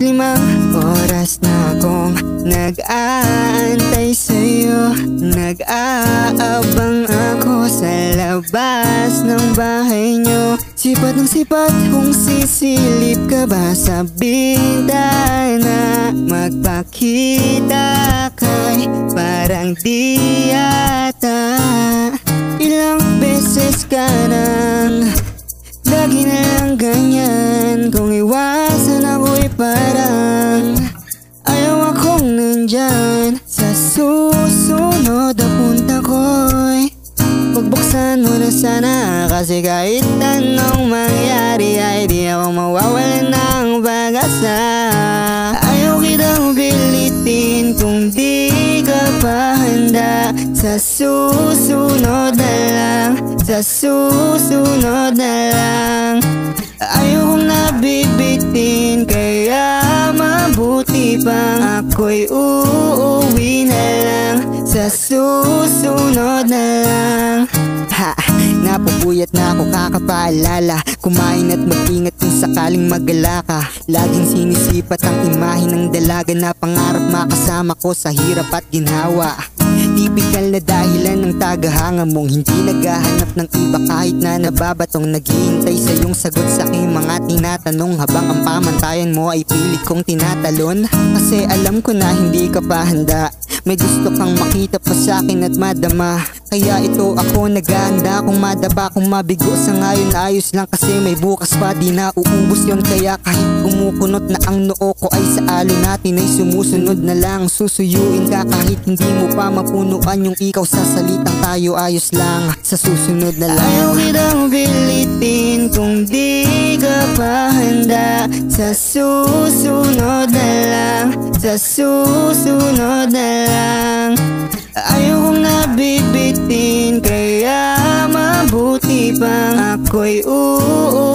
5 oras na akong nag-aantay sa'yo. Nag-aabang ako sa labas ng bahay nyo. Sipat ng sipat kung sisilip ka ba sa bintana. Magpakita kay parang di yata. Ilang beses ka nang lagi na lang ganyan. Kung iwasan ako'y parang ayaw akong nandyan. Sa susunod na punta ko'y pagbuksan mo na sana. Kasi kahit anong mangyari ay di ako mawawalan ng pag-asa. Ayaw kitang pilitin kung di ka pa handa. Sa susunod na lang, sa susunod na lang. Ayaw kong nabibitin, kaya mabuti pang ako'y uuwi na lang. Sa susunod na lang. Ha! Napupuyat na ako kakapaalala. Kumain at mag-ingat kung sakaling magala ka. Laging sinisipat ang imahe ng dalaga na pangarap makasama ko sa hirap at ginhawa. Tipikal na dahilan ng tagahanga mong hindi naghahanap ng iba kahit na nababatong naghihintay sa iyong sagot sa aking mga tinatanong. Habang ang pamantayan mo ay pilit kong tinatalon. Kasi alam ko na hindi ka pa handa. May gusto kang makita pa sa akin at madama. Kaya ito ako naghahanda kung madaba, kung mabigo sa ngayon ayos lang. Kasi may bukas pa, di na uubos yun. Kaya kahit kumukunot na ang noo ko ay sa alo natin ay sumusunod na lang. Susuyuin ka kahit hindi mo pa mapunuan yung ikaw sa salitang tayo ayos lang. Sa susunod na lang. Ayaw kitang pilitin kung di ka pa handa. Sa susunod na lang, sa susunod na lang. Ayaw kong nabibitin, kaya mabuti pang ako'y uuwi